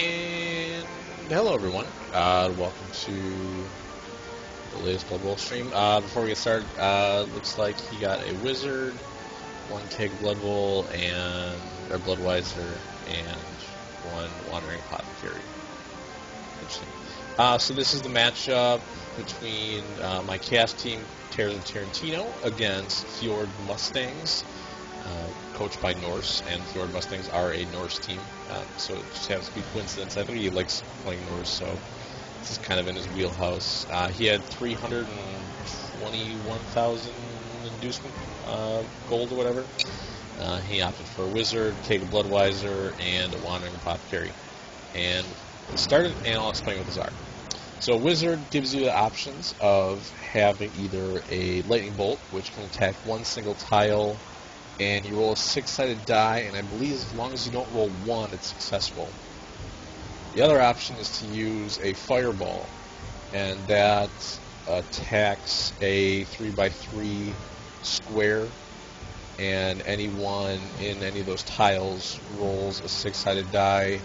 And hello everyone, welcome to the latest Blood Bowl stream. Before we get started, looks like he got a wizard, one keg Blood Bowl, and a Bloodweiser, and one wandering apothecary. Interesting. So this is the matchup between my cast team, Tarantino, against Fjord Mustangs, coached by Norse, and Fjord Mustangs are a Norse team, so it just happens to be coincidence. I think he likes playing Norse, so this is kind of in his wheelhouse. He had 321,000 inducement gold or whatever. He opted for a wizard, Keg Bloodweiser, and a wandering apothecary. And it started, and I'll explain what these are. So a wizard gives you the options of having either a lightning bolt, which can attack one single tile, and you roll a 6-sided die, and I believe as long as you don't roll 1, it's successful. The other option is to use a fireball, and that attacks a 3x3 square, and anyone in any of those tiles rolls a 6-sided die,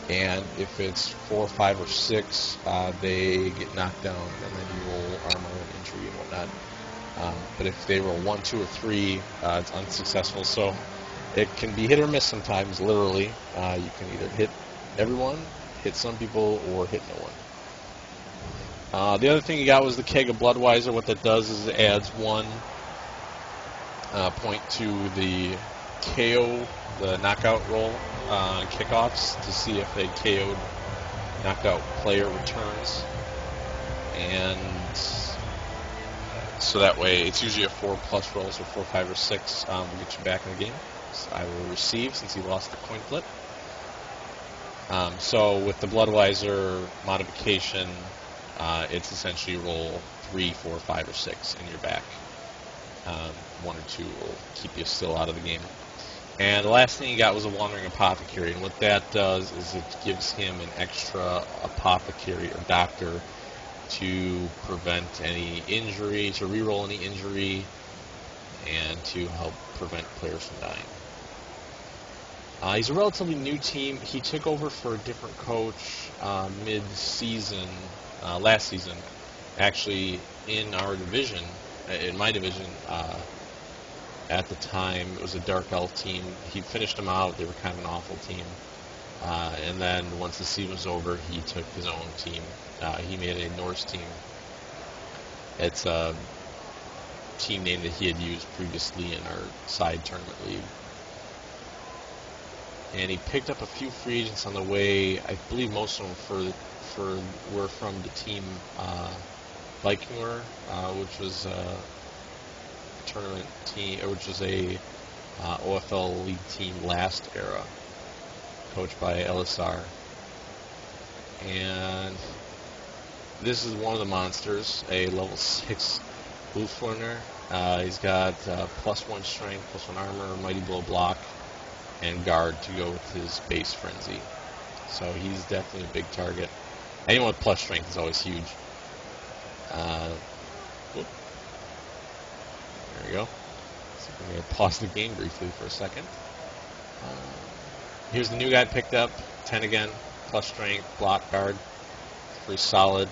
and if it's 4, 5, or 6, they get knocked down, and then you roll armor and injury and whatnot. But if they roll 1, 2, or 3, it's unsuccessful. So it can be hit or miss sometimes, literally. You can either hit everyone, hit some people, or hit no one. The other thing you got was the Keg of Bloodweiser. What that does is it adds 1 point to the KO, the knockout roll on kickoffs to see if a KO'd knocked out player returns. And so that way, it's usually a 4+ roll, so 4, 5, or 6 will get you back in the game. So I will receive since he lost the coin flip. So with the Bloodweiser modification, it's essentially roll 3, 4, 5, or 6, and you're back. 1 or 2 will keep you still out of the game. And the last thing you got was a wandering apothecary, and what that does is it gives him an extra apothecary or doctor to prevent any injury, to reroll any injury, and to help prevent players from dying. He's a relatively new team. He took over for a different coach mid-season, last season, actually in our division, in my division. At the time, it was a Dark Elf team. He finished them out. They were kind of an awful team. And then once the season was over, he took his own team. He made a Norse team. It's a team name that he had used previously in our side tournament league. And he picked up a few free agents on the way. I believe most of them were from the team Vikinger, which was a tournament team, which was a OFL league team last era, coached by LSR. And this is one of the monsters, a level 6 Bluthorner. He's got +1 strength, +1 armor, mighty blow block, and guard to go with his base frenzy. So he's definitely a big target. Anyone with plus strength is always huge. There we go. So I'm going to pause the game briefly for a second. Here's the new guy picked up, 10 again, plus strength, block, guard. Pretty solid.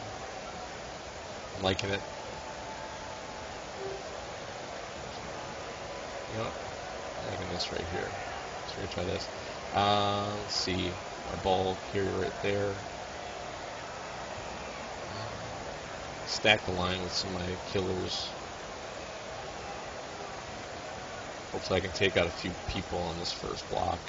I'm liking it. You know what? I'm liking this right here. So we're going to try this. Let's see. My ball carrier right there. Stack the line with some of my killers. Hopefully I can take out a few people on this first block.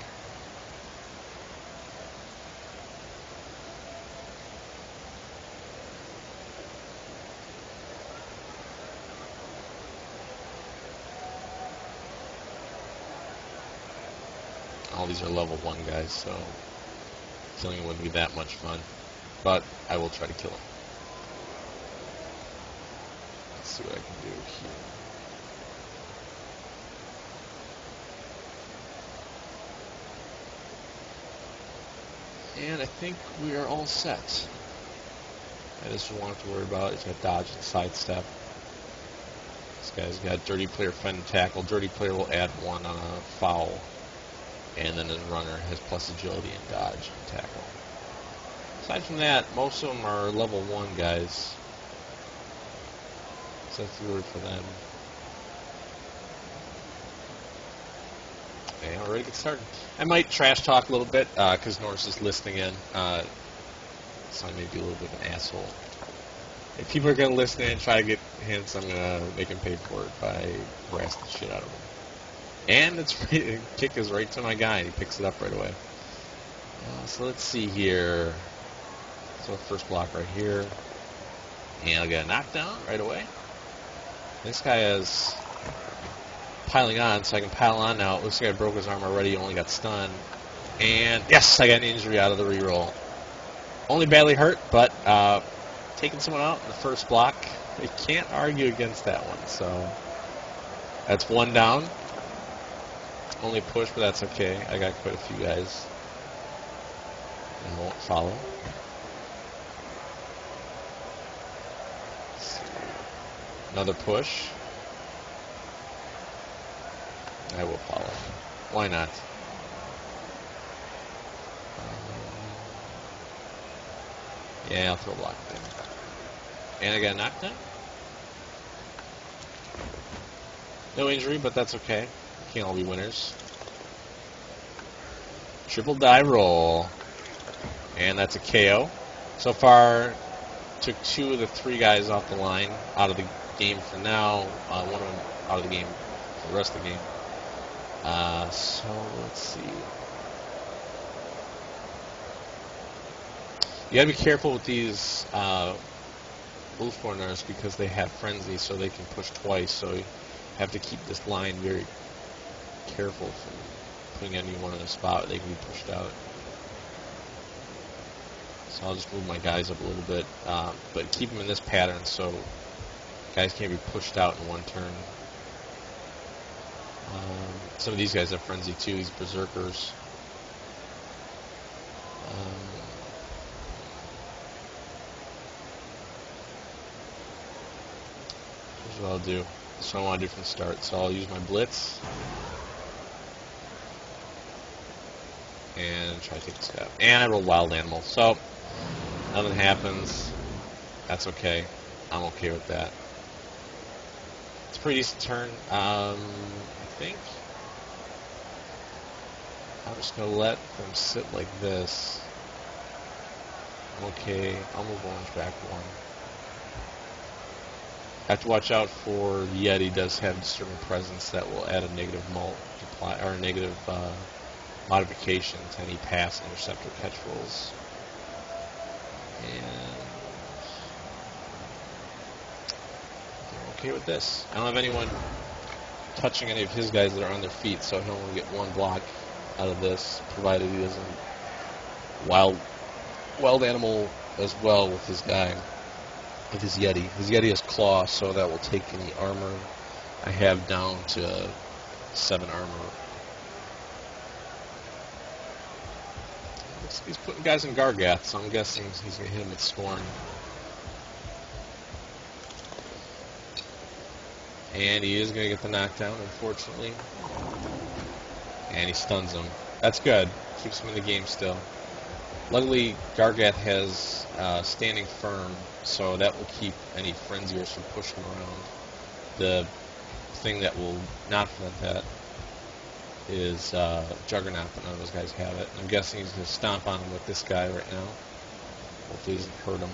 All these are level 1 guys, so killing them wouldn't be that much fun. But I will try to kill them. Let's see what I can do here. And I think we are all set. I just don't have to worry about it. He's got dodge and sidestep. This guy's got dirty player, fend and tackle. Dirty player will add 1 on a foul. And then his runner has plus agility and dodge and tackle. Aside from that, most of them are level 1 guys. So that's really for them. Okay, we're ready to get started. I might trash talk a little bit, because Norse is listening in. So I may be a little bit of an asshole. If people are going to listen in and try to get hints, I'm going to make them pay for it by harassing the shit out of them. And it's kick is right to my guy, and he picks it up right away. So let's see here. So first block right here. And I'll get a knockdown right away. This guy is piling on, so I can pile on now. It looks like I broke his arm already, only got stunned. And yes, I got an injury out of the reroll. Only badly hurt, but taking someone out in the first block, I can't argue against that one. So that's one down. Only push, but that's okay. I got quite a few guys and won't follow. Another push. I will follow. Why not? Yeah, I'll throw a block there. And I got a knockdown. No injury, but that's okay. Can't all be winners. Triple die roll. And that's a KO. So far, took 2 of the 3 guys off the line, out of the game for now. One of them out of the game for the rest of the game. So let's see. You gotta be careful with these wolf corners because they have frenzy, so they can push twice. So you have to keep this line very careful from putting anyone in a spot they can be pushed out. So I'll just move my guys up a little bit, but keep them in this pattern so guys can't be pushed out in one turn. Some of these guys have frenzy too, these berserkers. Here's what I'll do. That's what I want to do from the start. So I'll use my blitz and try to take the step. And I roll wild animal. So nothing happens. That's okay. I'm okay with that. It's a pretty decent turn. I think I'm just going to let them sit like this. I'm okay. I'll move orange back 1. I have to watch out for the Yeti does have disturbing presence that will add a negative multiply or a negative modification to any pass, intercept, or catch rolls. And I'm okay with this. I don't have anyone touching any of his guys that are on their feet, so he'll only get 1 block out of this, provided he doesn't wild animal as well with his guy, with his Yeti. His Yeti has claw, so that will take any armor I have down to 7 armor. He's putting guys in Gargath, so I'm guessing he's going to hit him with Scorn. And he is going to get the knockdown, unfortunately. And he stuns him. That's good. Keeps him in the game still. Luckily, Gargath has standing firm, so that will keep any frenziers from pushing him around. The thing that will not prevent that is Juggernaut, but none of those guys have it. I'm guessing he's going to stomp on him with this guy right now. Hopefully he doesn't hurt him.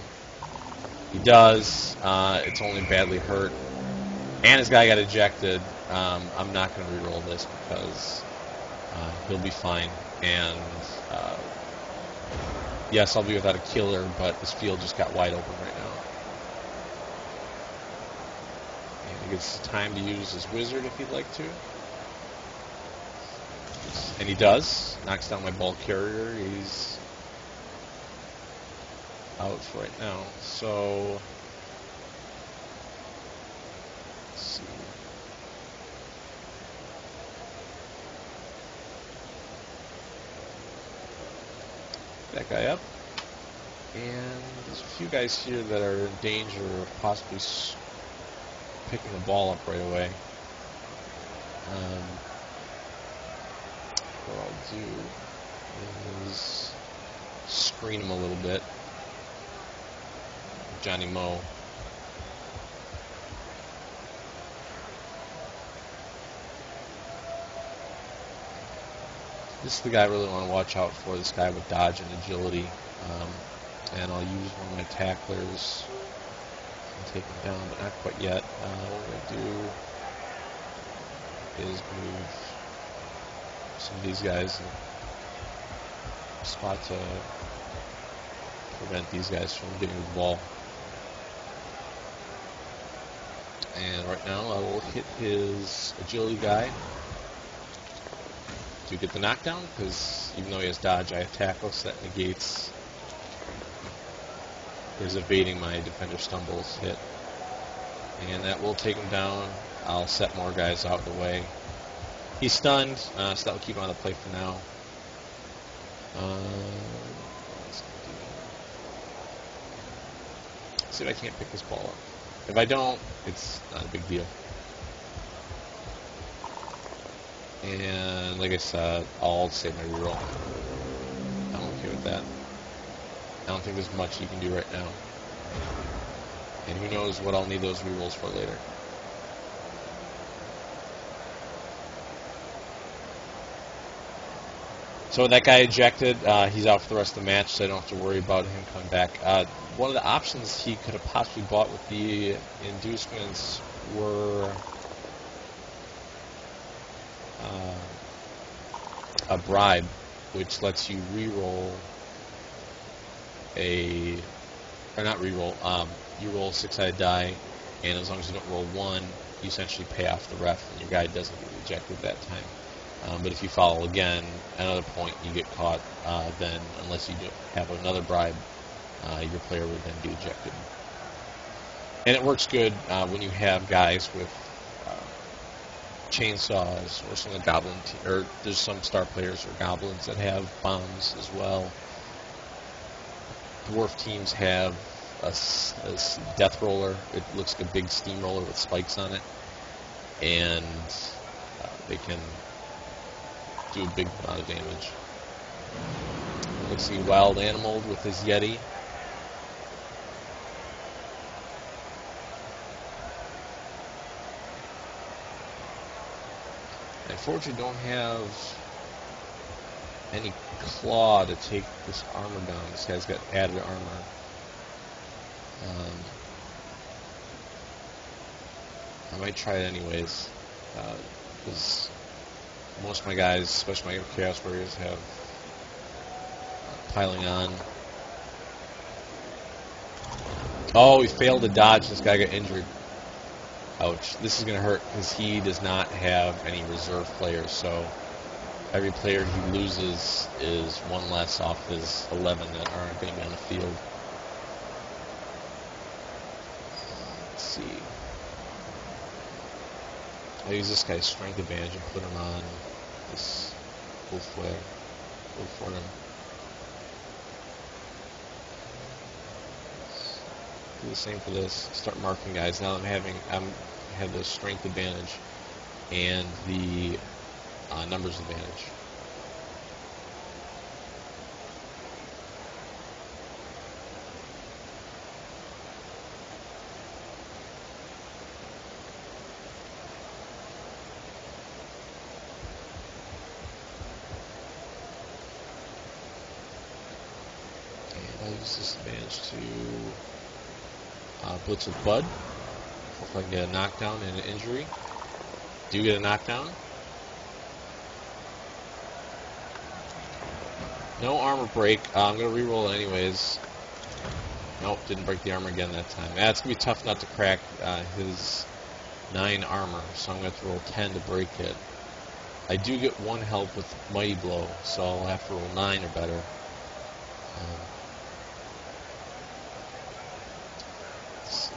He does. It's only badly hurt. And his guy got ejected. I'm not going to reroll this because he'll be fine. And yes, I'll be without a killer, but this field just got wide open right now. And he gets time to use his wizard if he'd like to. And he does. Knocks down my ball carrier. He's out for right now. So let's see. That guy up. And there's a few guys here that are in danger of possibly picking the ball up right away. What I'll do is screen him a little bit. Johnny Moe. This is the guy I really want to watch out for, this guy with dodge and agility. And I'll use one of my tacklers and take him down, but not quite yet. What we're going to do is move some of these guys and spot to prevent these guys from getting the ball. And right now I will hit his agility guy to get the knockdown, because even though he has dodge, I have tackle, so that negates his evading my defender stumbles hit. And that will take him down. I'll set more guys out of the way. He's stunned, so that will keep him on the play for now. Let's see if I can't pick this ball up. If I don't, it's not a big deal. And like I said, I'll save my reroll. I'm okay with that. I don't think there's much you can do right now. And who knows what I'll need those rerolls for later. So that guy ejected, he's out for the rest of the match, so I don't have to worry about him coming back. One of the options he could have possibly bought with the inducements were a bribe, which lets you re-roll or not re-roll, you roll a 6-sided die, and as long as you don't roll 1, you essentially pay off the ref, and your guy doesn't get ejected that time. But if you foul again, at another point you get caught, then unless you have another bribe, your player would then be ejected. And it works good when you have guys with chainsaws or some of the goblin, or there's some star players or goblins that have bombs as well. Dwarf teams have a death roller. It looks like a big steamroller with spikes on it, and they can do a big amount of damage. Let's see, Wild Animal with his Yeti. Unfortunately, don't have any claw to take this armor down. This guy's got added armor. I might try it anyways, because most of my guys, especially my Chaos Warriors, have piling on. Oh, he failed to dodge. This guy got injured. Ouch. This is going to hurt because he does not have any reserve players, so every player he loses is one less off his 11 that aren't going to be on the field. Let's see. I use this guy's strength advantage and put him on this full flare. Go for him. Do the same for this. Start marking guys. Now I have the strength advantage and the numbers advantage. And I'll use this advantage to blitz with Bud. If I can get a knockdown and an injury. Do get a knockdown. No armor break. I'm going to re-roll it anyways. Nope, didn't break the armor again that time. It's going to be tough not to crack his 9 armor, so I'm going to have to roll 10 to break it. I do get 1 help with Mighty Blow, so I'll have to roll 9 or better. Let's see.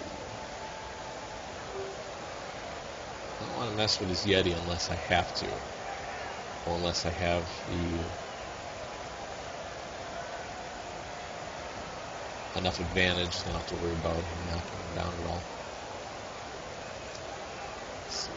I don't want to mess with his Yeti unless I have to, or unless I have enough advantage not have to worry about him knocking him down at all. Let's see.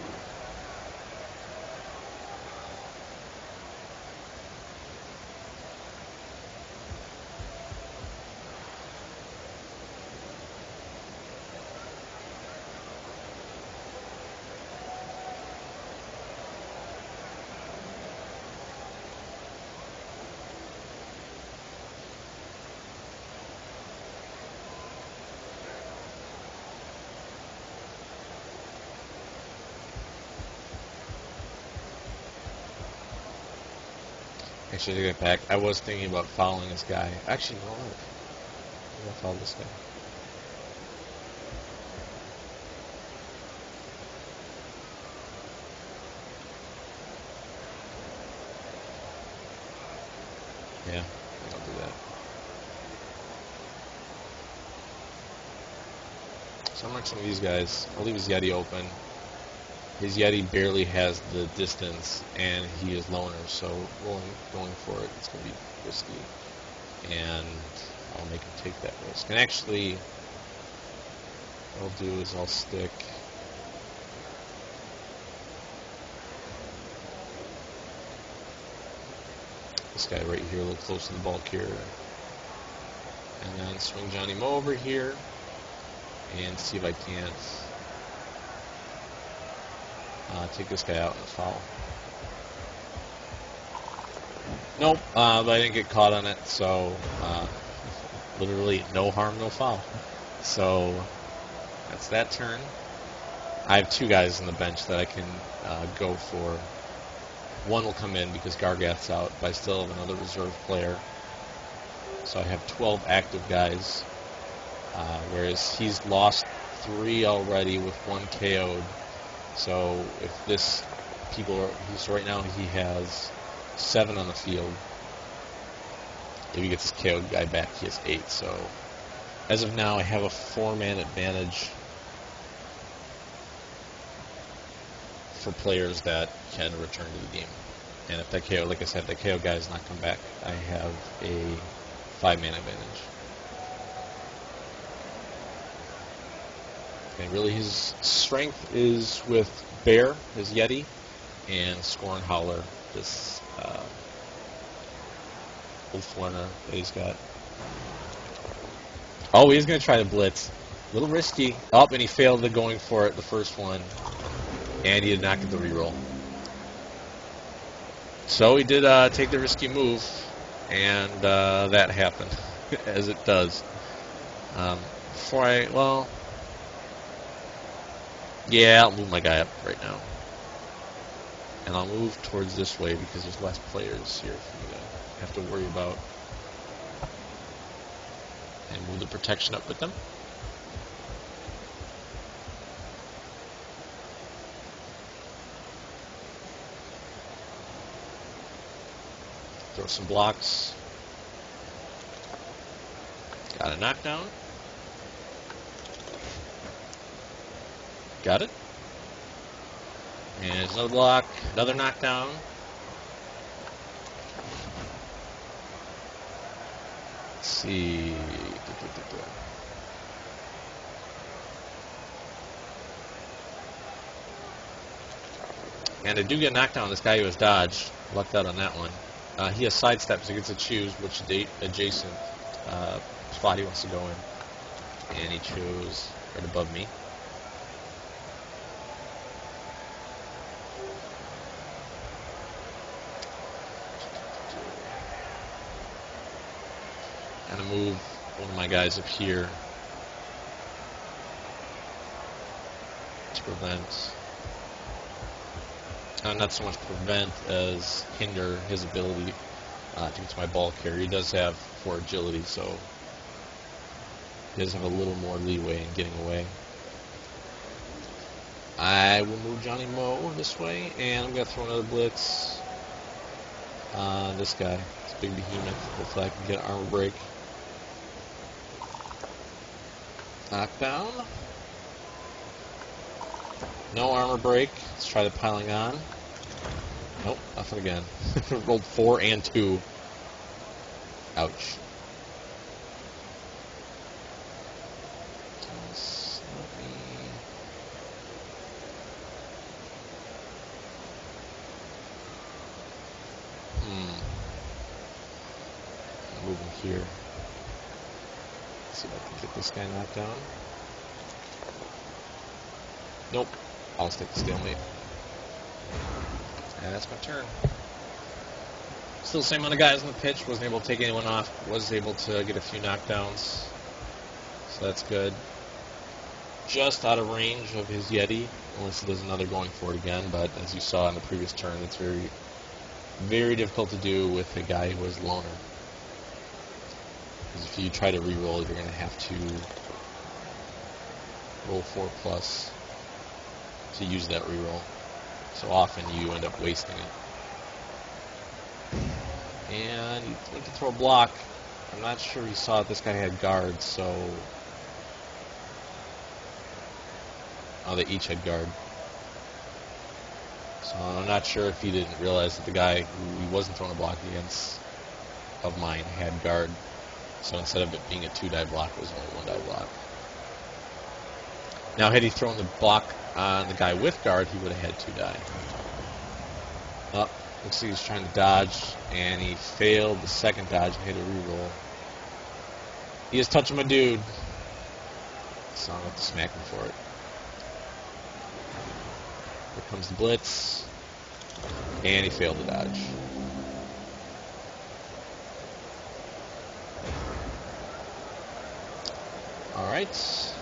Actually, take it back. I was thinking about following this guy. Actually, no. I'm gonna follow this guy. Yeah, I'll do that. So I'm marking some of these guys. I'll leave his Yeti open. His Yeti barely has the distance, and he is loner, so going for it, it's going to be risky. And I'll make him take that risk. And actually, what I'll do is I'll stick this guy right here, a little close to the bulk here. And then swing Johnny Mo over here, and see if I can't take this guy out in the foul. Nope, but I didn't get caught on it, so literally no harm, no foul. So that's that turn. I have two guys on the bench that I can go for. One will come in because Gargath's out, but I still have another reserve player. So I have 12 active guys, whereas he's lost 3 already with 1 KO'd. So if this so right now he has 7 on the field. If he gets his KO'd guy back, he has 8. So as of now, I have a 4-man advantage for players that can return to the game. And if that KO, like I said, if that KO guy does not come back, I have a 5-man advantage. And really his strength is with Bear, his Yeti, and Scorn Howler, this Wolf Learner that he's got. Oh, he's going to try to blitz. A little risky. Oh, and he failed the going for it, the first one. And he did not get the reroll. So he did take the risky move, and that happened, as it does. Yeah, I'll move my guy up right now. And I'll move towards this way because there's less players here for me to have to worry about. And move the protection up with them. Throw some blocks. Got a knockdown. Got it. And there's another block, another knockdown. Let's see. And I do get knocked down. This guy who has dodged. Lucked out on that one. He has sidestep, so he gets to choose which adjacent spot he wants to go in. And he chose right above me. And I move one of my guys up here to prevent, not so much prevent as hinder his ability to get to my ball carrier. He does have 4 agility, so he does have a little more leeway in getting away. I will move Johnny Mo this way, and I'm going to throw another blitz on this guy. It's a big behemoth. Hopefully I can get an armor break. Knockdown. No armor break. Let's try the piling on. Nope, nothing again. Rolled 4 and 2. Ouch. Moving here. Let's see if I can get this guy knocked down. Nope. I'll stick the stalemate. And that's my turn. Still the same amount of guys on the pitch. Wasn't able to take anyone off. Was able to get a few knockdowns. So that's good. Just out of range of his Yeti. Unless he does another going for it again. But as you saw in the previous turn, it's very Very difficult to do with a guy who is loner. Because if you try to re-roll, you're going to have to roll 4+ to use that re-roll. So often you end up wasting it. And you need to throw a block. I'm not sure he saw that this guy had guards, so... Oh, they each had guard. So I'm not sure if he didn't realize that the guy who he wasn't throwing a block against of mine had guard. So instead of it being a 2-die block, it was only a 1-die block. Now, had he thrown the block on the guy with guard, he would have had 2-die. Oh, looks like he's trying to dodge, and he failed the second dodge and hit a reroll. He is touching my dude, so I'm going to have to smack him for it. Here comes the blitz, and he failed the dodge. Alright, so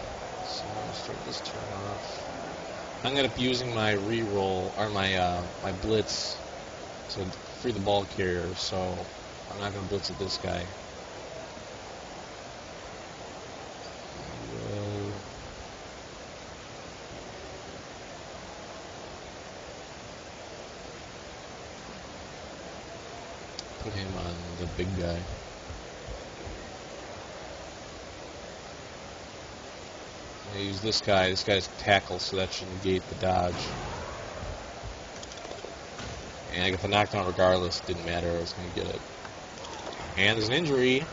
I'm going to start this turn off. I'm going to be using my reroll, or my blitz, to free the ball carrier, so I'm not going to blitz at this guy. Put him on the big guy. I use this guy. This guy's tackle, so that should negate the dodge. And I got the knockdown regardless. Didn't matter. I was going to get it. And there's an injury.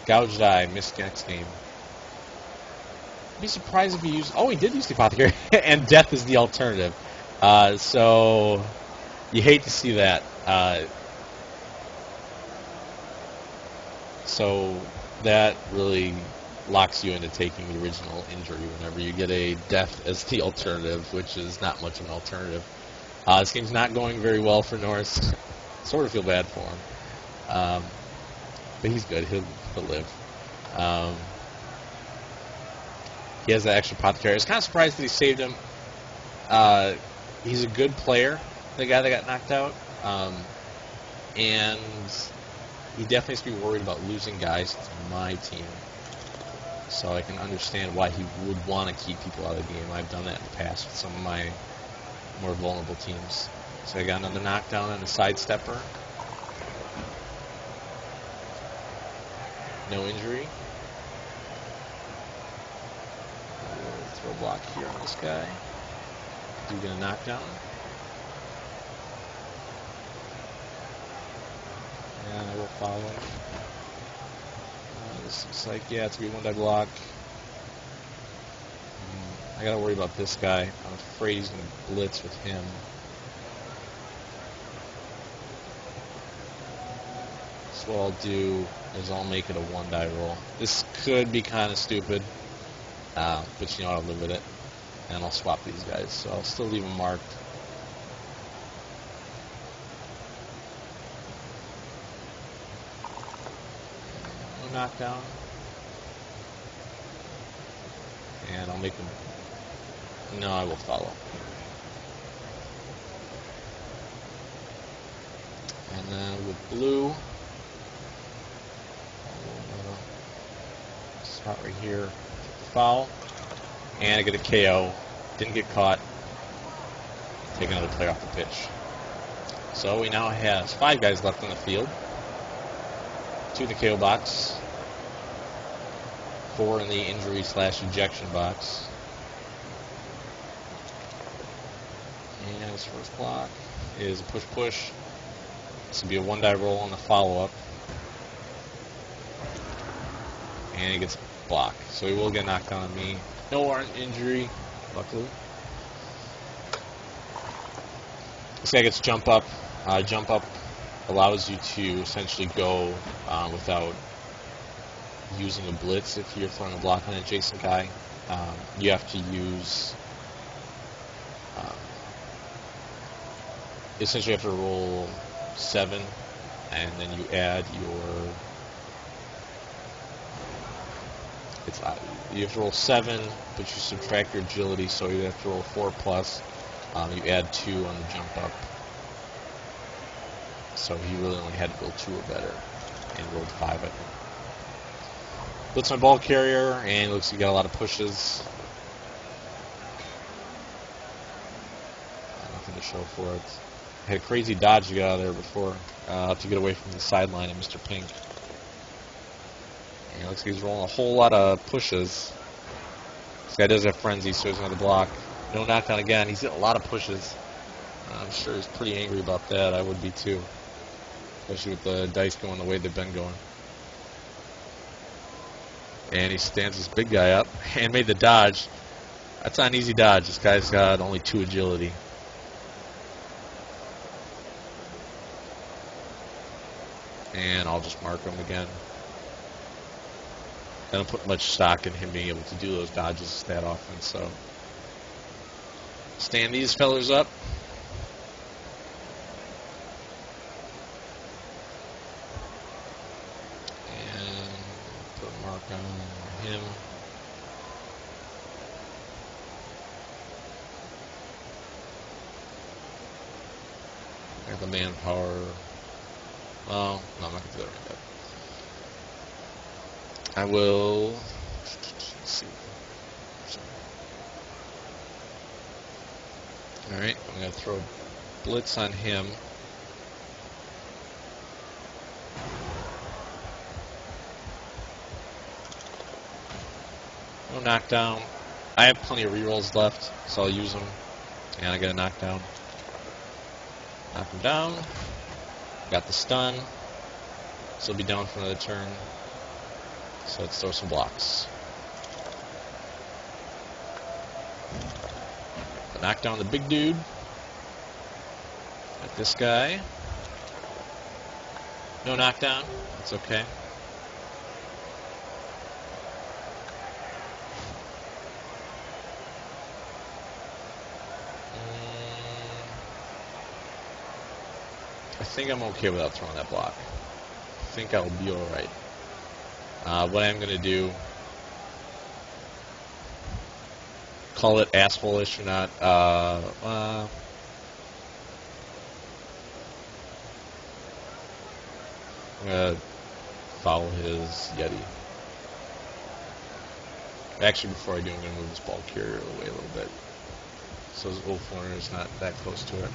Gouged eye. Missed next game. I'd be surprised if he used... Oh, he did use the apothecary. And death is the alternative. So you hate to see that. So that really locks you into taking the original injury whenever you get a death as the alternative, which is not much of an alternative. This game's not going very well for Norse. Sort of feel bad for him. But he's good. He'll live. He has that extra apothecary. I was kind of surprised that he saved him. He's a good player, the guy that got knocked out. And he definitely has to be worried about losing guys to my team. So I can understand why he would want to keep people out of the game. I've done that in the past with some of my more vulnerable teams. So I got another knockdown and a sidestepper. No injury. We'll throw a block here on this guy. Do get a knockdown. And I will follow. This looks like, yeah, it's going to be 1-die block. I got to worry about this guy. I'm afraid he's going to blitz with him. So what I'll do is I'll make it a 1-die roll. This could be kind of stupid, but you know, I'll live with it. And I'll swap these guys, so I'll still leave them marked. Knockdown, and I'll make them. No, I will follow. And then with blue, spot right here, foul, and I get a KO. Didn't get caught. Take another player off the pitch. So we now have 5 guys left on the field. 2 in the KO box. 4 in the injury/ejection box. And his first block is a push-push. This will be a 1-die roll on the follow-up. And he gets blocked. So he will get knocked down on me. No injury, luckily. This guy gets jump up. Jump up allows you to essentially go without using a blitz. If you're throwing a block on an adjacent guy, you have to use essentially you have to roll 7, and then you add your you have to roll 7, but you subtract your agility, so you have to roll 4+. You add 2 on the jump up. so he really only had to roll 2 or better, and rolled 5, I think. Blitz my ball carrier, and looks like he got a lot of pushes. Nothing to show for it. Had a crazy dodge to get out of there before, to get away from the sideline of Mr. Pink. And looks like he's rolling a whole lot of pushes. This guy does have frenzy, so he's going to block. No knockdown again. He's getting a lot of pushes. I'm sure he's pretty angry about that. I would be too. Especially with the dice going the way they've been going. And he stands this big guy up and made the dodge. That's not an easy dodge. This guy's got only 2 agility. And I'll just mark him again. I don't put much stock in him being able to do those dodges that often, so stand these fellers up. And put a mark on him. Got the manpower. Well, no, I'm not going to do that right now. I will. Let's see. Alright, I'm going to throw a blitz on him. No knockdown. I have plenty of rerolls left, so I'll use them. And I get a knockdown. Knock him down. Got the stun. So he'll be down for another turn. So let's throw some blocks. Knock down the big dude. Got this guy. No knockdown. That's okay. I think I'm okay without throwing that block. I think I'll be alright. What I'm going to do, call it asshole-ish or not, I'm going to follow his Yeti. Actually, before I do, I'm going to move this ball carrier away a little bit, so his wolf runner is not that close to it.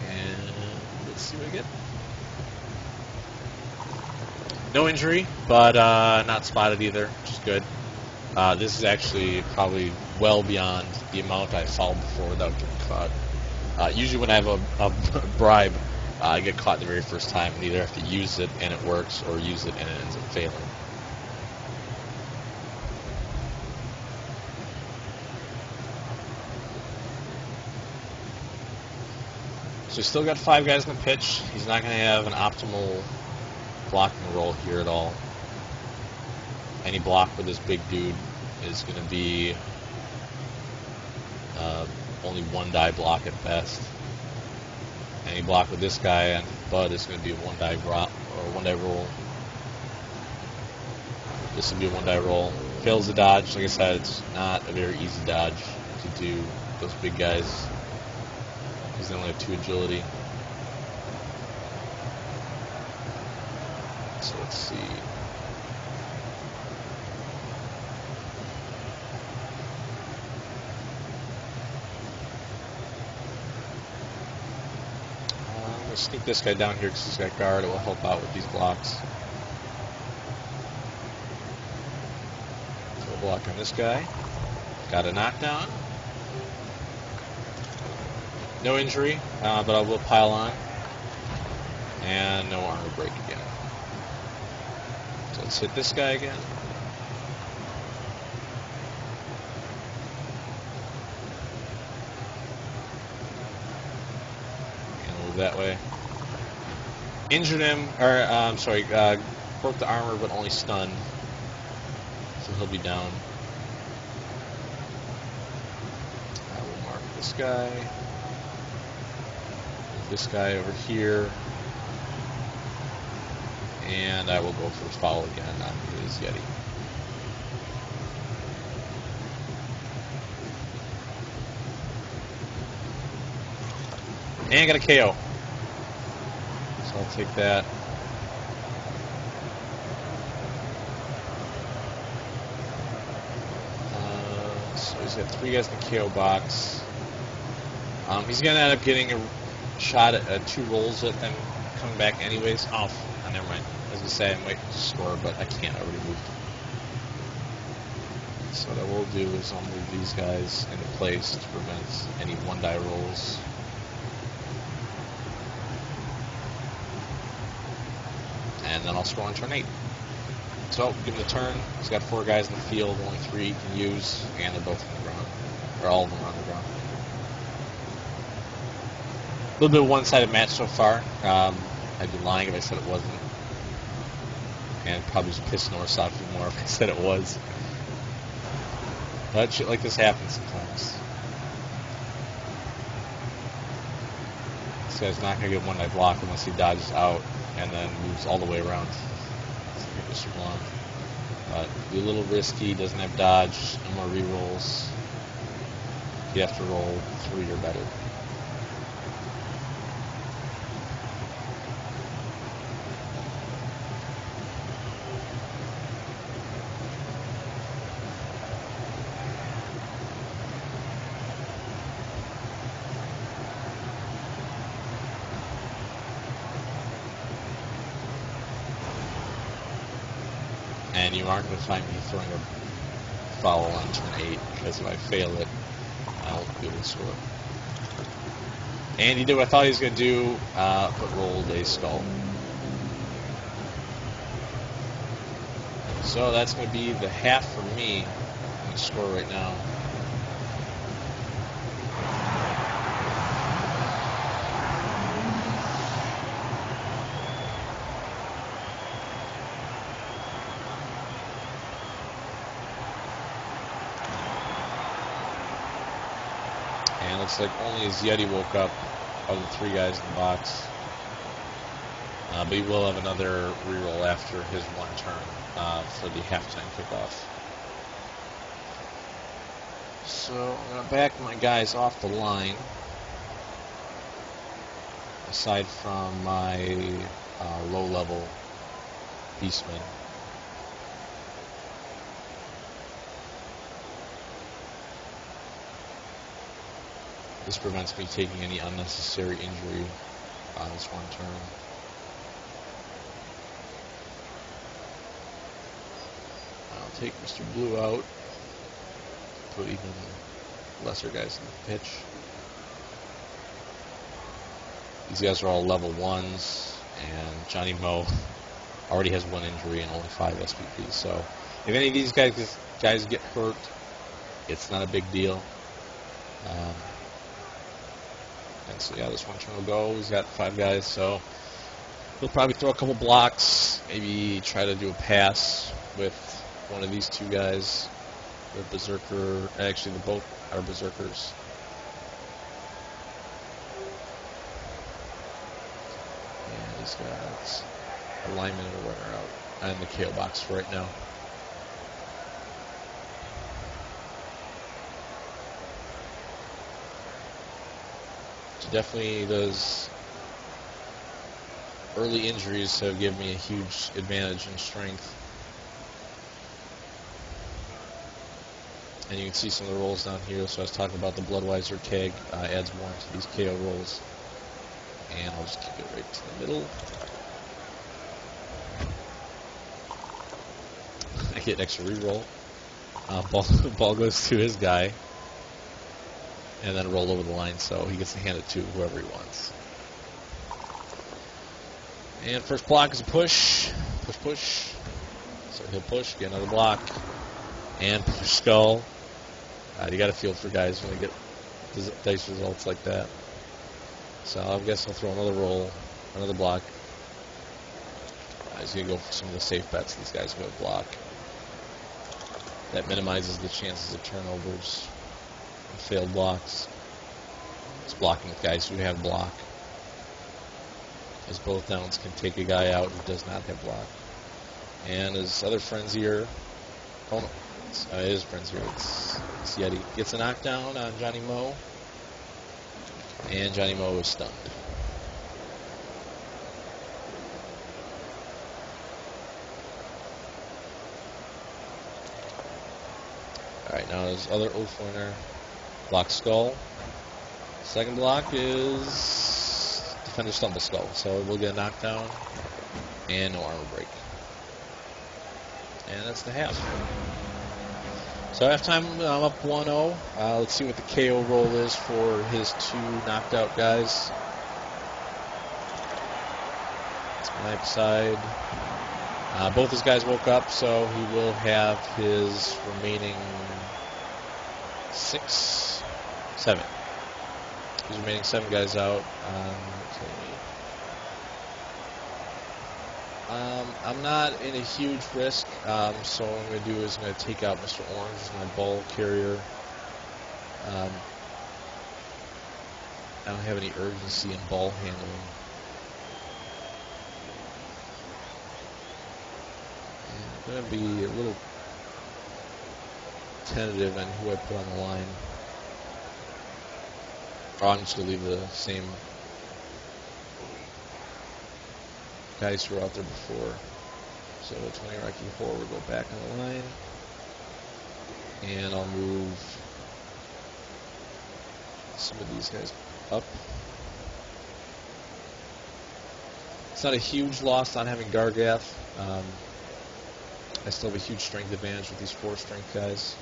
And let's see what I get. No injury, but not spotted either, which is good. This is actually probably well beyond the amount I fouled before without getting caught. Usually when I have a bribe, I get caught the very first time and either have to use it and it works, or use it and it ends up failing. So he's still got 5 guys in the pitch. He's not going to have an optimal blocking roll here at all. Any block with this big dude is going to be only 1 die block at best. Any block with this guy and Bud is going to be a 1 die drop or 1 die roll. This will be a 1 die roll. Fails the dodge. Like I said, it's not a very easy dodge to do. Those big guys, because they only have 2 agility. So let's see. I'm going to sneak this guy down here because he's got guard. It will help out with these blocks. So we'll block on this guy. Got a knockdown. No injury, but I will pile on. And no armor break again. So let's hit this guy again. And move that way. Injured him, or I'm sorry, broke the armor but only stunned. So he'll be down. I will mark this guy. Move this guy over here. And I will go for a foul again on his Yeti. And I got a KO. So I'll take that. So he's got 3 guys in the KO box. He's going to end up getting a shot at 2 rolls at them coming back anyways. Oh, never mind. I was going to say I might score, but I can't. I already moved. So what I will do is I'll move these guys into place to prevent any 1-die rolls. And then I'll score on turn 8. So, give him the turn. He's got 4 guys in the field, only 3 he can use, and they're both on the ground. Or all of them are on the ground. A little bit of a one-sided match so far. I'd be lying if I said it wasn't. And probably just piss Norse off even more if I said it was. But shit like this happens sometimes. This guy's not going to get 1-die block unless he dodges out and then moves all the way around. Mr. Blonde. But be a little risky, doesn't have dodge, no more rerolls. You have to roll 3 or better. And you aren't going to find me throwing a foul on turn 8, because if I fail it, I won't be able to score. And he did what I thought he was going to do, but rolled a skull. So that's going to be the half for me. I'm going to score right now. And looks like only his Yeti woke up of the 3 guys in the box. But he will have another reroll after his 1 turn for the halftime kickoff. So I'm going to back my guys off the line. Aside from my low-level beastmen. This prevents me taking any unnecessary injury on this 1 turn. I'll take Mr. Blue out. Put even lesser guys in the pitch. These guys are all level 1s, and Johnny Moe already has 1 injury and only 5 SPPs. So if any of these guys get hurt, it's not a big deal. And so yeah, this 1 turn will go. He's got 5 guys, so he'll probably throw a couple blocks, maybe try to do a pass with one of these 2 guys. The Berserker, actually they both are Berserkers. And he's got a lineman and a runner out in the KO box for right now. Definitely those early injuries have given me a huge advantage in strength. And you can see some of the rolls down here. So I was talking about the Bloodweiser tag adds 1 to these KO rolls. And I'll just kick it right to the middle. I get an extra reroll. Ball goes to his guy. And then roll over the line, so he gets to hand it to whoever he wants. And first block is a push. Push, push. So he'll push, get another block. And push skull. You got to feel for guys when they get dice results like that. So I guess I'll throw another roll, another block. He's going to go for some of the safe bets. These guys are going to block. That minimizes the chances of turnovers. Failed blocks. It's blocking with guys who have block. As both downs can take a guy out who does not have block. And his other friend's here. Oh no, his friend's here. It's Yeti. Gets a knockdown on Johnny Moe. And Johnny Moe is stunned. Alright, now his other Ulfweiner block skull. Second block is Defender Stumble Skull, so we'll get a knockdown and no armor break. And that's the half. So halftime, I'm up 1-0. Let's see what the KO roll is for his two knocked out guys. Knife side. Both his guys woke up, so he will have his remaining 7. His remaining 7 guys out. I'm not in a huge risk, so what I'm going to do is I'm going to take out Mr. Orange as my ball carrier. I don't have any urgency in ball handling. I'm going to be a little tentative on who I put on the line. Oh, I'm just going to leave the same guys who were out there before. So 20 Rocky Horror will go back on the line. And I'll move some of these guys up. It's not a huge loss not having Gargath. I still have a huge strength advantage with these 4 strength guys.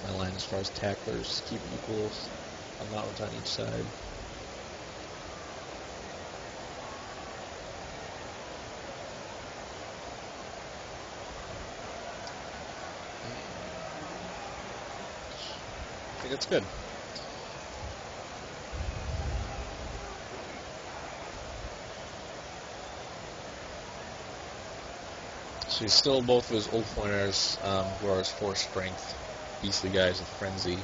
My line as far as tacklers, keep equals amounts on each side. I think that's good. So he's still both of his Ulfweiners, who are his 4 strength. Beastly guys with Frenzy,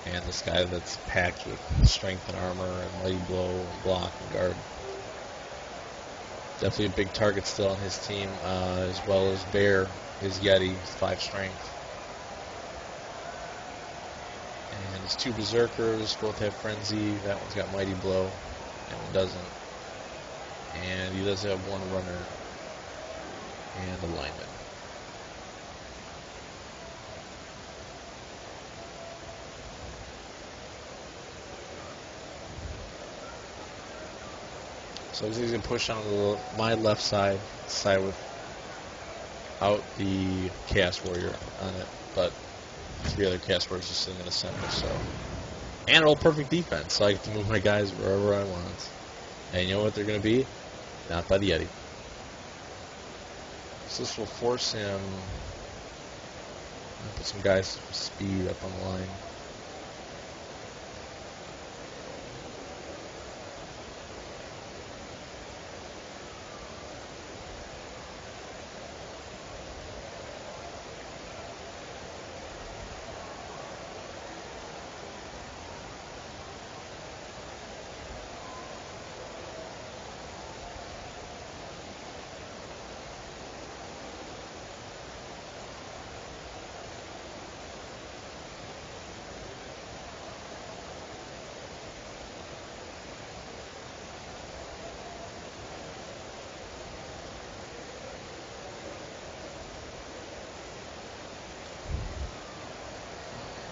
and this guy that's packed with strength and armor and mighty blow and block and guard. Definitely a big target still on his team, as well as Bear, his Yeti, with 5 strength. And his 2 Berserkers both have Frenzy. That one's got mighty blow, and one doesn't. And he does have 1 runner and a lineman. So he's going to push on my left side without the Chaos Warrior on it, but 3 other Chaos Warriors are sitting in the center. So, and roll perfect defense, so I get to move my guys wherever I want. And you know what they're going to be? Not by the Yeti. So this will force him. I'll put some guys with speed up on the line.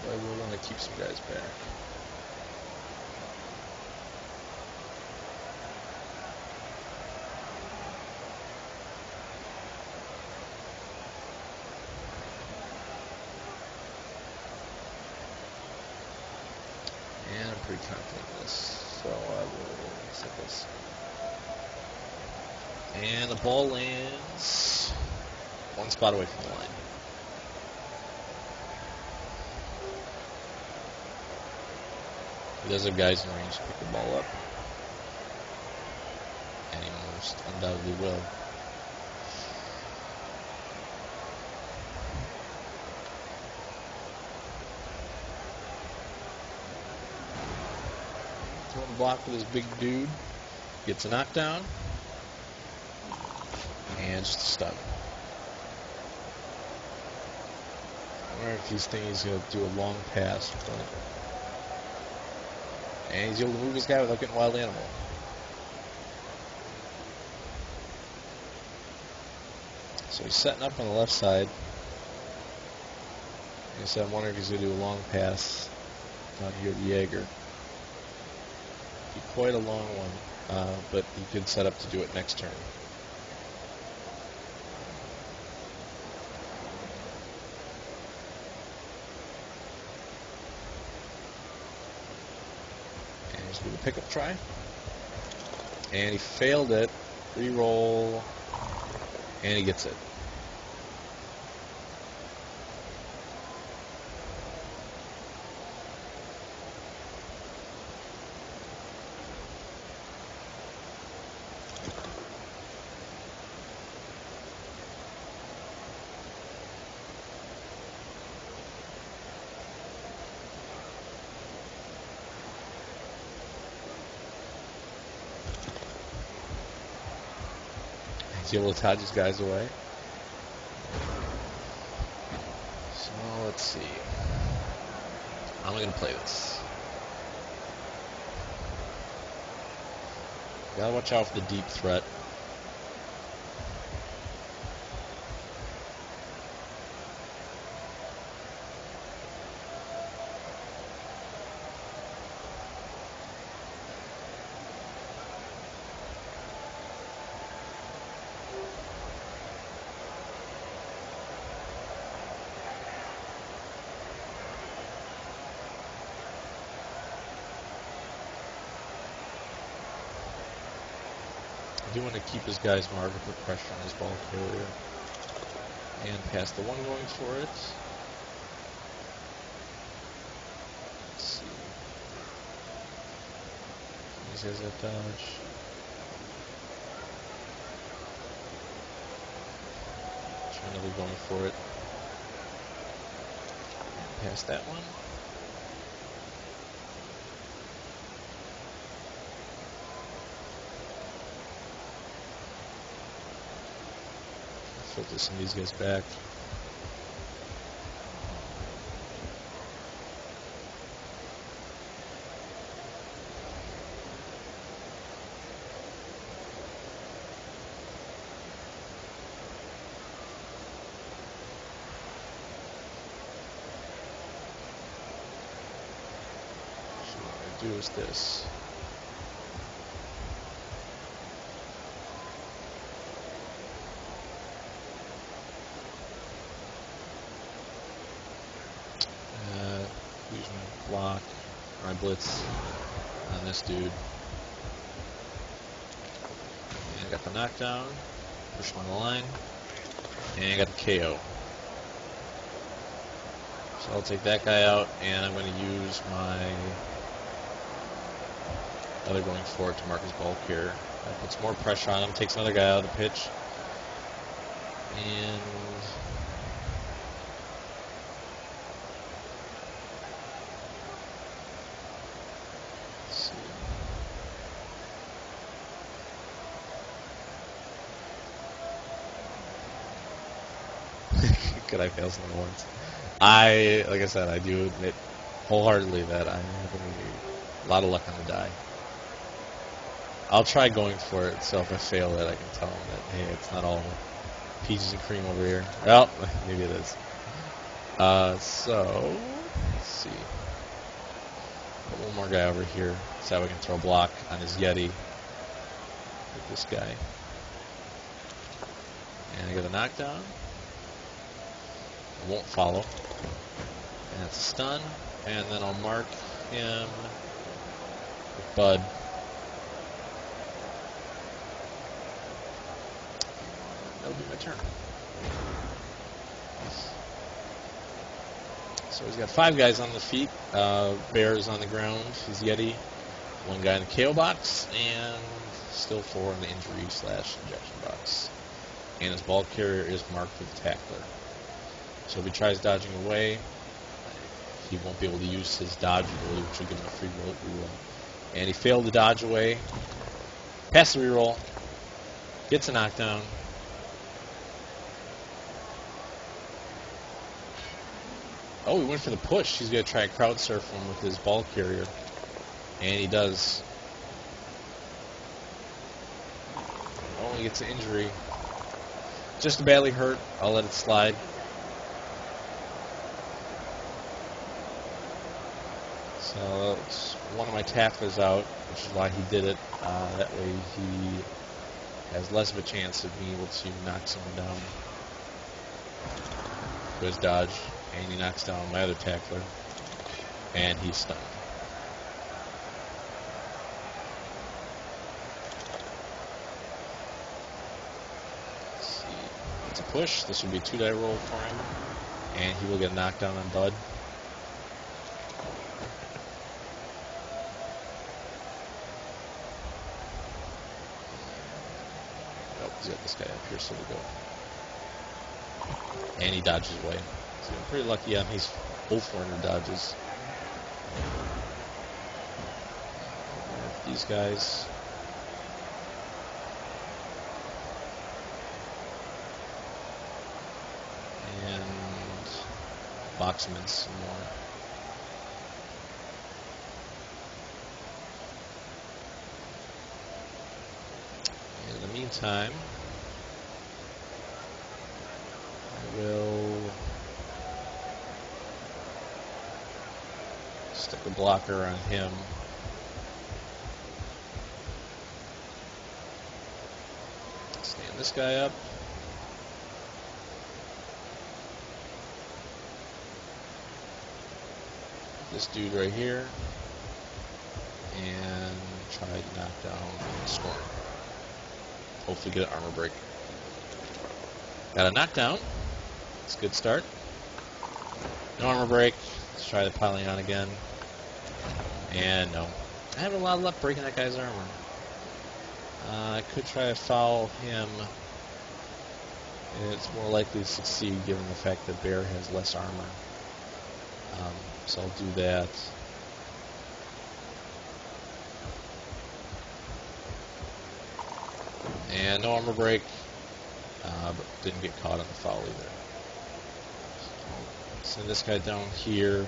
But we're going to keep some guys back. And I'm pretty confident in this, so I will set this. And the ball lands 1 spot away from the line. He does have guys in range to pick the ball up. And he most undoubtedly will. block with his big dude. Gets a knockdown. And just a stun. I wonder if he's thinking he's going to do a long pass. But... And he's able to move his guy without getting wild animal. So he's setting up on the left side. Like I said, I'm wondering if he's going to do a long pass down here to Jaeger. Be quite a long one, but he could set up to do it next turn. And he's going to pick up try. And he failed it. Reroll. And he gets it. He's able to dodge his guys away. So let's see. How am I going to play this? Gotta watch out for the deep threat. I do want to keep his guys marked and put pressure on his ball carrier. And pass the one going for it. Let's see. These guys have dodge. Trying to be going for it. Pass that one. Focus some of these guys back. So what I'm going to do is this. Use my block, my blitz on this dude. And I got the knockdown, push him on the line, and I got the KO. So I'll take that guy out, and I'm going to use my other going for it to mark his ball carrier. That puts more pressure on him, takes another guy out of the pitch. And could I fail something once? Like I said, I do admit wholeheartedly that I'm having a lot of luck on the die. I'll try going for it, so if I fail it, I can tell them that, hey, it's not all peaches and cream over here. Well, maybe it is. So, let's see. Put one more guy over here, so I can throw a block on his Yeti with this guy. And I get a knockdown. Won't follow. And it's a stun. And then I'll mark him with Bud. That'll be my turn. So he's got 5 guys on the feet. Bear's on the ground. His Yeti. 1 guy in the KO box. And still 4 in the injury/injection box. And his ball carrier is marked with tackler. So if he tries dodging away, he won't be able to use his dodge ability, which will give him a free reroll. And he failed to dodge away. Pass the reroll. Gets a knockdown. Oh, he went for the push. He's going to try to crowd surf him with his ball carrier. And he does. Oh, he gets an injury. Just badly hurt. I'll let it slide. So it's one of my tacklers out, which is why he did it. That way he has less of a chance of being able to knock someone down. Goes dodge, and he knocks down my other tackler, and he's stunned. Let's see. It's a push. This would be a 2-die roll for him, and he will get a knockdown on Bud. He's got this guy up here, so we'll go. And he dodges away. So I'm pretty lucky on these 400 dodges. These guys. And box them in some more. In the meantime, I will stick a blocker on him. Stand this guy up. This dude right here. And try to knock down Scorn. Hopefully get an armor break. Got a knockdown. It's a good start. No armor break. Let's try the piling on again. And no. I have a lot of luck breaking that guy's armor. I could try to foul him. And it's more likely to succeed given the fact that Bear has less armor. So I'll do that. And no armor break, but didn't get caught on the foul either. So send this guy down here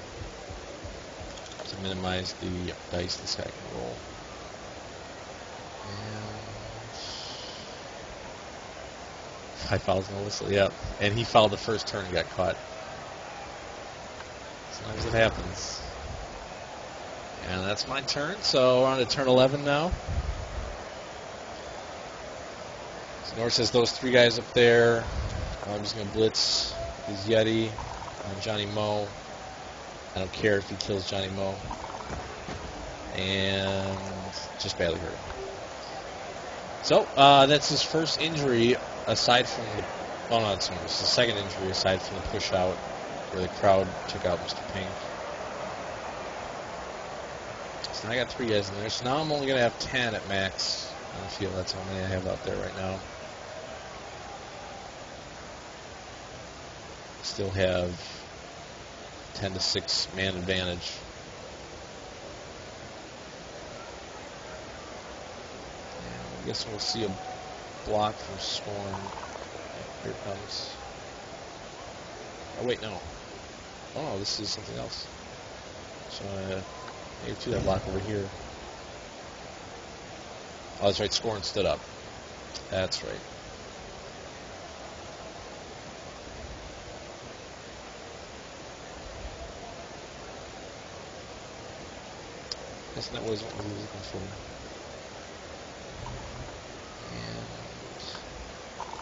to minimize the dice this guy can roll. And 5 fouls in the whistle, yep. And he fouled the first turn and got caught. Sometimes it happens. And that's my turn, so we're on to turn 11 now. Norse has those 3 guys up there. I'm just going to blitz his Yeti on Johnny Moe. I don't care if he kills Johnny Moe. And just badly hurt. So, that's his first injury aside from the... Oh, no, it's the second injury aside from the push out where the crowd took out Mr. Pink. So now I got 3 guys in there. So now I'm only going to have 10 at max on the field. That's how many I have out there right now. Still have 10 to 6 man advantage. And I guess we'll see a block from Scorn. Here it comes. Oh wait, no. Oh no, this is something else. So maybe do that block over here. Oh, that's right. Scorn stood up. That's right. Guess that wasn't what we were looking for.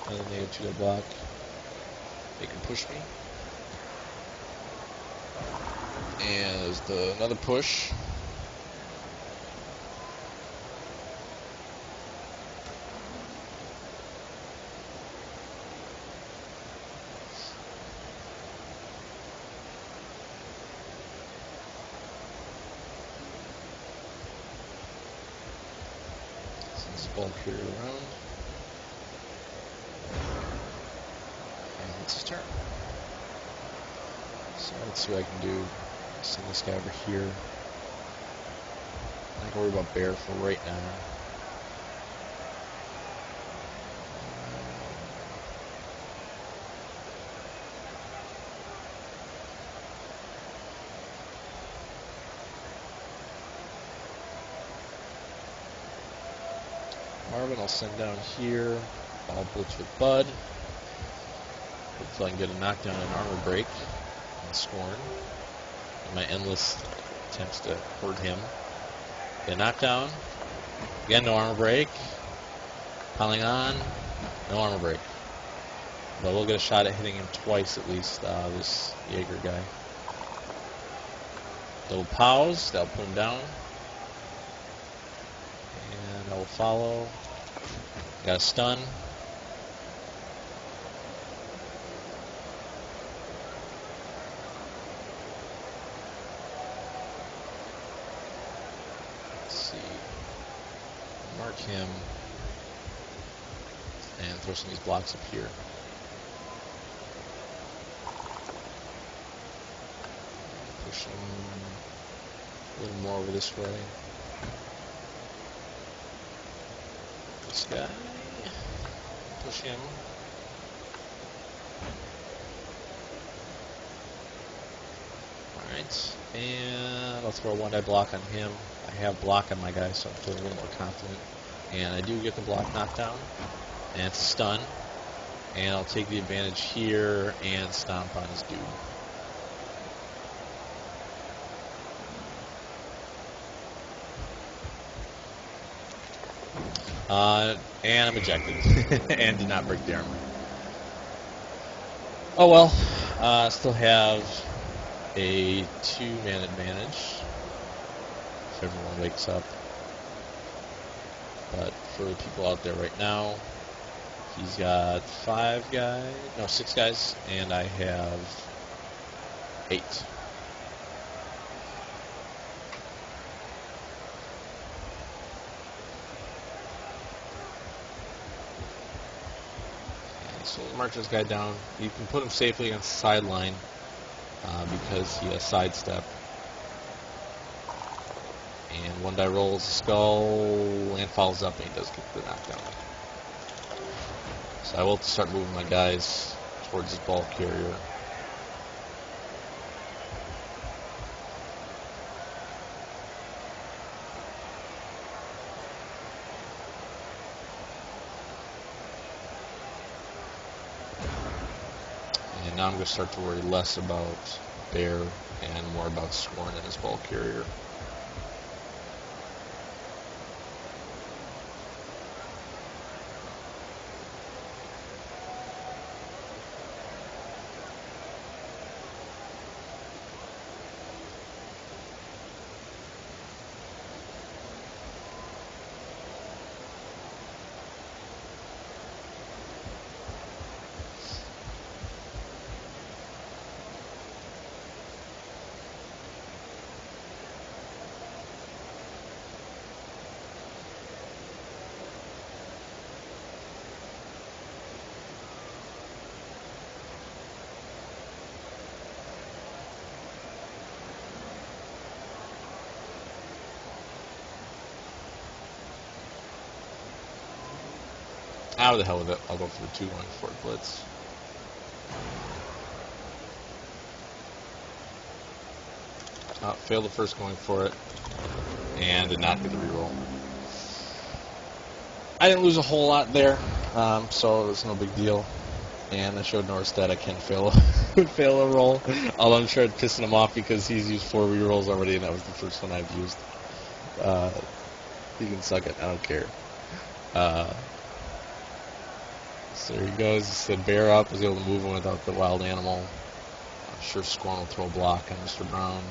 And another negative 2 to block. They can push me. And there's another push. Ball carrier around. And it's his turn. So let's see what I can do. Send this guy over here. Not gonna worry about bear for right now. Marvin I'll send down here. I'll blitz with Bud. Hopefully I can get a knockdown and armor break on Scorn. In my endless attempts to hurt him. Get a knockdown. Again, no armor break. Piling on. No armor break. But we'll get a shot at hitting him twice at least, this Jaeger guy. Double pows. That'll put him down. And I will follow. Got a stun. Let's see. Mark him. And throw some of these blocks up here. Push him a little more over this way. This guy. Push him. Alright. And I'll throw a one-die block on him. I have block on my guy, so I'm feeling a little more confident. And I do get the block knocked down. And it's a stun. And I'll take the advantage here and stomp on his dude. And I'm ejected. And did not break the armor. Oh well. Still have a 2-man advantage. If everyone wakes up. But for the people out there right now, he's got 6 guys, and I have 8. So we'll march this guy down. You can put him safely against the sideline because he has sidestep. And one die rolls the skull and follows up, and he does get the knockdown. So I will start moving my guys towards his ball carrier. And now I'm going to start to worry less about Bear and more about Scorn and his ball carrier. Out of the hell with it. I'll go for the 2-1 Ford Blitz. Failed the first going for it, and did not get the reroll. I didn't lose a whole lot there, so it was no big deal. And I showed Norse that I can fail a roll, although I'm sure it's pissing him off because he's used 4 rerolls already, and that was the first one I've used. He can suck it. I don't care. So there he goes. He said bear up. Was able to move him without the wild animal. I'm sure Scorn will throw a block on Mr. Brown.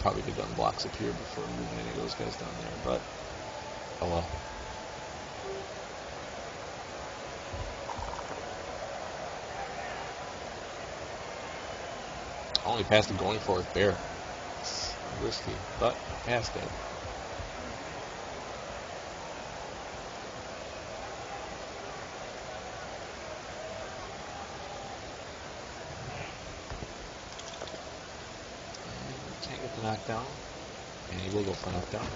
Probably could have done blocks up here before moving any of those guys down there, but oh well. Only passed the going for with bear. It's risky, but passed it. get the knockdown, and he will go for knockdown.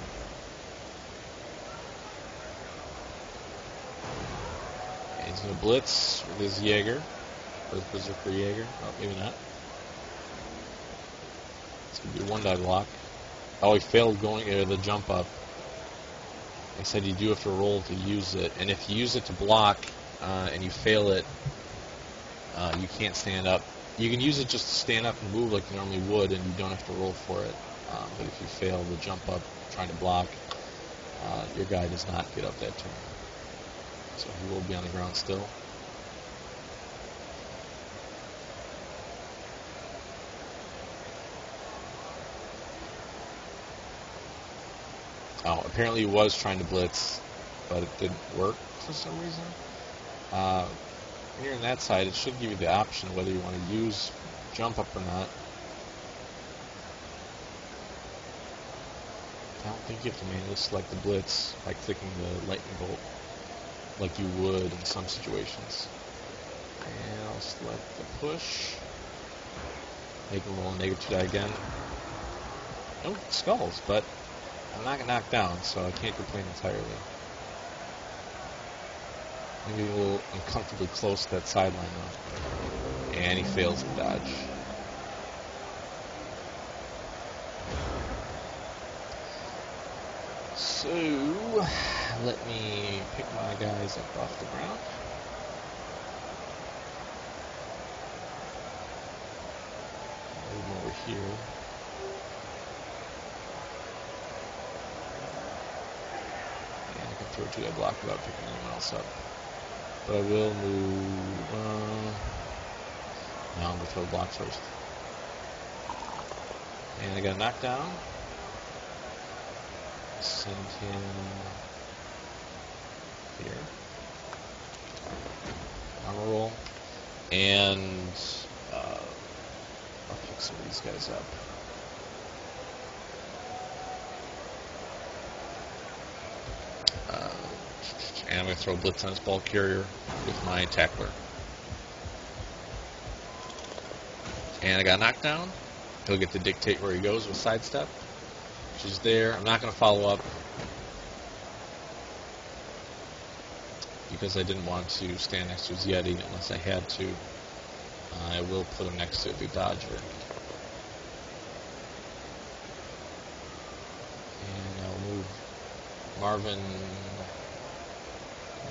And he's going to blitz with his Jaeger, or his Berserker Jaeger. Oh, maybe not. It's going to be a 1-die block. Oh, he failed going the jump up. I said you do have to roll to use it, and if you use it to block and you fail it, you can't stand up. You can use it just to stand up and move like you normally would, and you don't have to roll for it. But if you fail the jump up trying to block, your guy does not get up that turn. So he will be on the ground still. Oh, apparently he was trying to blitz, but it didn't work for some reason. When you're on that side, it should give you the option whether you want to use jump up or not. I don't think you have to manually select the blitz by clicking the lightning bolt like you would in some situations. And I'll select the push. Make him roll a -2 die again. No skulls, but I'm not going to knock down, so I can't complain entirely. Maybe a little uncomfortably close to that sideline though. And he fails to dodge. So, let me pick my guys up off the ground. Move them over here. And I can throw a 2-die block without picking anyone else up. But I will move. Now I'm going to throw a block first. And I got a knockdown. Send him here. Armor roll. And I'll pick some of these guys up. And I'm going to throw a blitz on his ball carrier with my tackler. And I got a knockdown. He'll get to dictate where he goes with sidestep, which is there. I'm not going to follow up because I didn't want to stand next to his Yeti unless I had to. I will put him next to the Dodger. And I'll move Marvin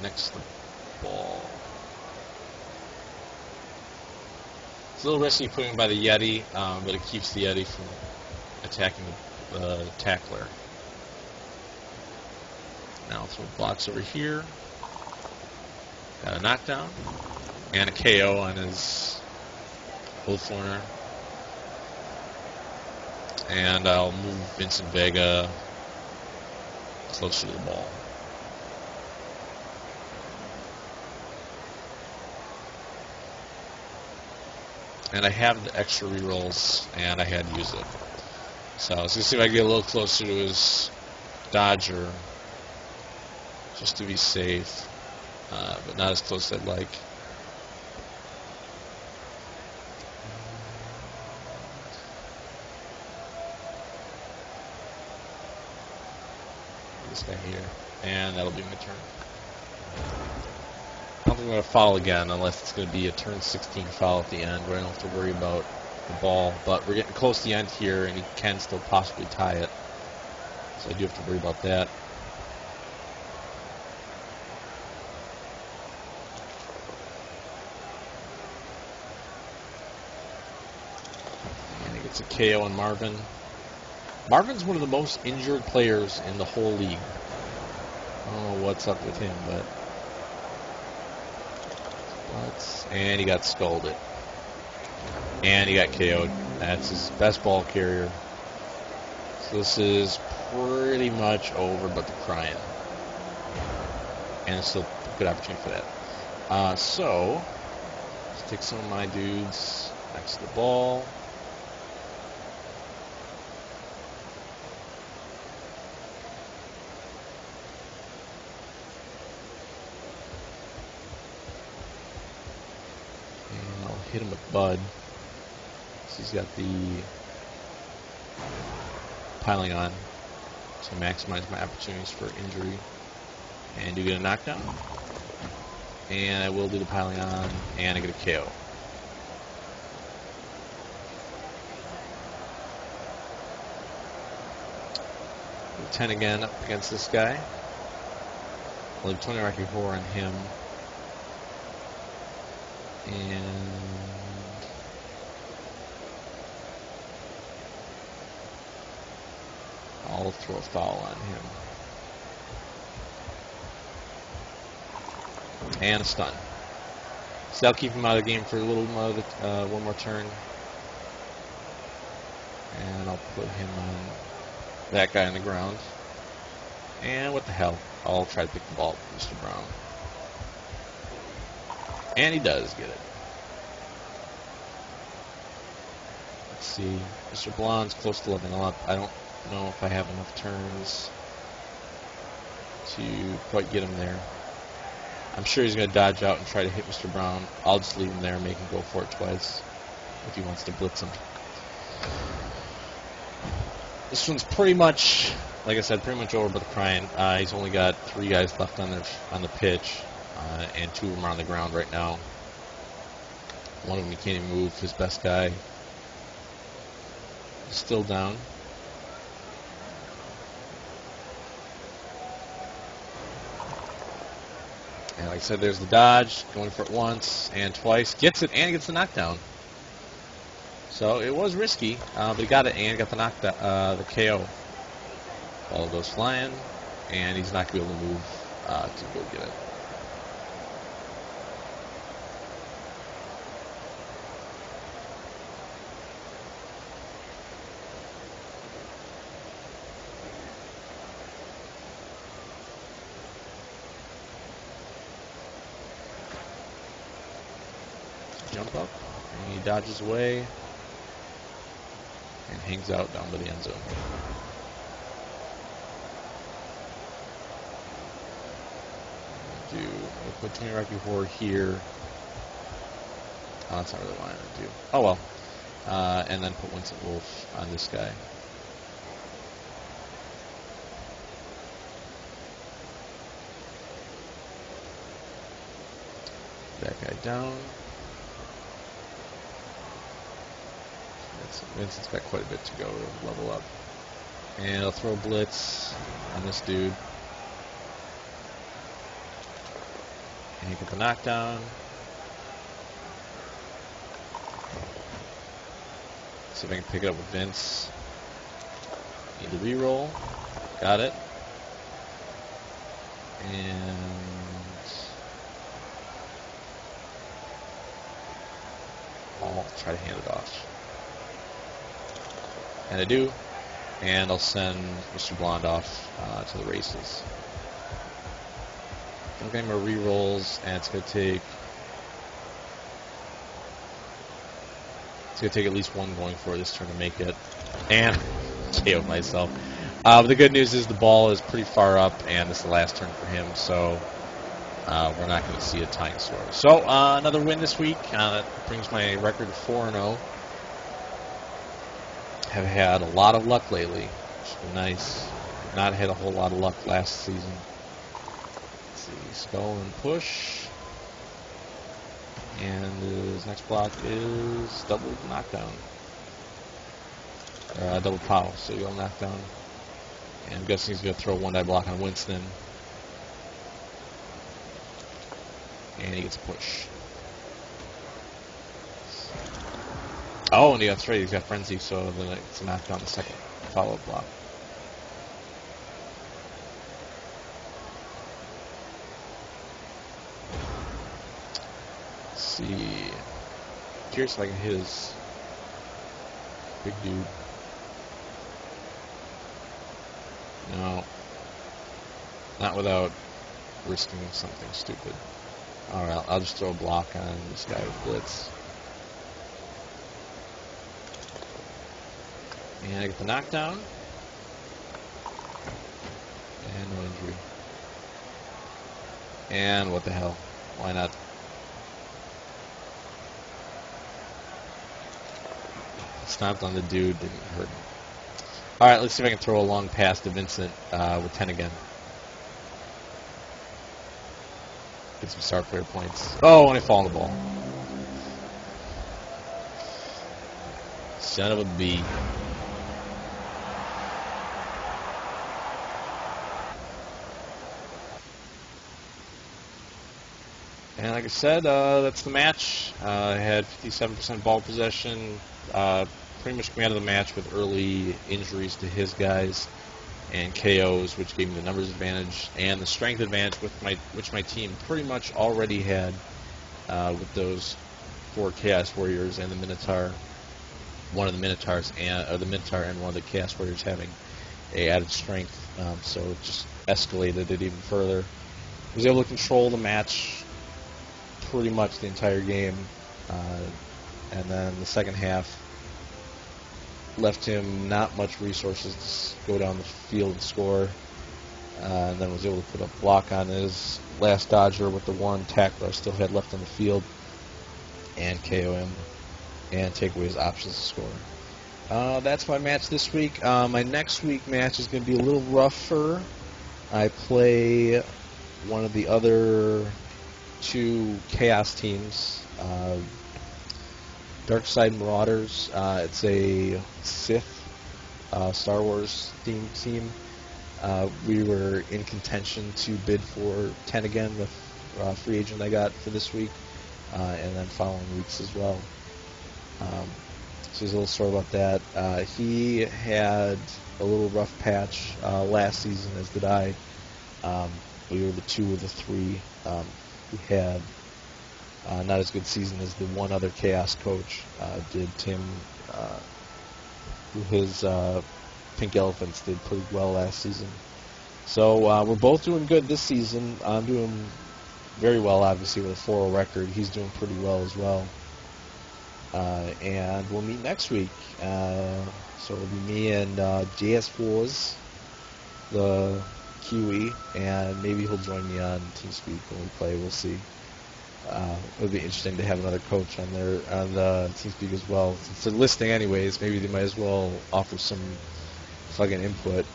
next to the ball. It's a little risky putting him by the Yeti, but it keeps the Yeti from attacking the tackler. Now I'll throw blocks over here. Got a knockdown and a KO on his Oathhorner. And I'll move Vincent Vega closer to the ball. And I have the extra rerolls, and I had to use it. So I was going to see if I could get a little closer to his Dodger, just to be safe, but not as close as I'd like. This guy here, and that'll be my turn. I don't think I'm going to foul again unless it's going to be a turn 16 foul at the end where I don't have to worry about the ball. But we're getting close to the end here, and he can still possibly tie it. So I do have to worry about that. And he gets a KO on Marvin. Marvin's one of the most injured players in the whole league. I don't know what's up with him, but... And he got scolded. And he got KO'd. That's his best ball carrier. So this is pretty much over, but the crying. And it's still a good opportunity for that. So, let's take some of my dudes next to the ball. Hit him with Bud. So he's got the piling on to maximize my opportunities for injury. And you get a knockdown. And I will do the piling on, and I get a KO. 10 again up against this guy. I'll leave 20 Rocky Horror on him. And I'll throw a foul on him. And a stun. So that'll keep him out of the game for a little more, one more turn. And I'll put him on that guy on the ground. And what the hell? I'll try to pick the ball up for Mr. Brown. And he does get it. Let's see. Mr. Blonde's close to leveling up. I don't know if I have enough turns to quite get him there. I'm sure he's going to dodge out and try to hit Mr. Brown. I'll just leave him there and make him go for it twice if he wants to blitz him. This one's pretty much, like I said, pretty much over but crying. He's only got 3 guys left on the pitch, and 2 of them are on the ground right now. One of them he can't even move. His best guy is still down. And like I said, there's the dodge, going for it once and twice. Gets it and gets the knockdown. So it was risky, but he got it and got the knockdown, the KO. Ball goes flying, and he's not going to be able to move to go get it. Jump up, and he dodges away and hangs out down by the end zone. I'll put Tony Rocky Horror here. Oh, that's not really what I want to do. Oh well. And then put Winston Wolf on this guy. That guy down. Vincent's got quite a bit to go to level up. And I'll throw a blitz on this dude. And he get the knockdown. See if I can pick it up with Vince. Need to reroll. Got it. And I'll try to hand it off. And I do. And I'll send Mr. Blonde off to the races. I'm getting more rerolls, and it's going to take at least one going for this turn to make it. And KO'd myself. But the good news is the ball is pretty far up, and this is the last turn for him, so we're not going to see a tying score. So another win this week. That brings my record to 4-0. Have had a lot of luck lately, which has been nice. Not had a whole lot of luck last season. Let's see, skull and push. And his next block is double knockdown. Double pow, so you'll knock down. And I'm guessing he's going to throw one die block on Winston. And he gets a push. Oh, and that's right, he's got Frenzy, so then it's a knockdown the second follow-up block. Let's see. Curious if I can hit his big dude. No. Not without risking something stupid. Alright, I'll just throw a block on this guy with Blitz. And I get the knockdown. And no injury. And what the hell? Why not? Stomped on the dude, didn't hurt him. All right, let's see if I can throw a long pass to Vincent with 10 again. Get some star player points. Oh, and I fall on the ball. Son of a bee. And like I said, that's the match. I had 57% ball possession. Pretty much came out of the match with early injuries to his guys and KOs, which gave me the numbers advantage and the strength advantage, which my team pretty much already had with those 4 Chaos Warriors and the Minotaur. One of the Minotaurs the Minotaur and one of the Chaos Warriors having a added strength, so it just escalated it even further. Was able to control the match pretty much the entire game, and then the second half left him not much resources to go down the field and score, and then was able to put a block on his last dodger with the one tackler I still had left on the field and KO him and take away his options to score. That's my match this week. My next week match is going to be a little rougher. I play one of the other 2 Chaos teams, Dark Side Marauders. It's a Sith Star Wars themed team. We were in contention to bid for 10 again, the free agent I got for this week, and then following weeks as well. So he's a little sore about that. He had a little rough patch last season, as did I. We were the 2 of the 3 who had not as good season as the one other Chaos coach did. Tim, his Pink Elephants did pretty well last season. So we're both doing good this season. I'm doing very well, obviously, with a 4-0 record. He's doing pretty well as well. And we'll meet next week. So it'll be me and JS4's, the Kiwi, and maybe he'll join me on TeamSpeak when we play. We'll see. It'll be interesting to have another coach on the TeamSpeak as well. Since they're listening anyways, maybe they might as well offer some fucking input.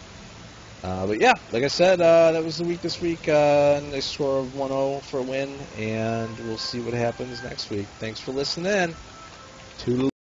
But yeah, like I said, that was the week this week. Nice score of 1-0 for a win, and we'll see what happens next week. Thanks for listening. Toodaloo.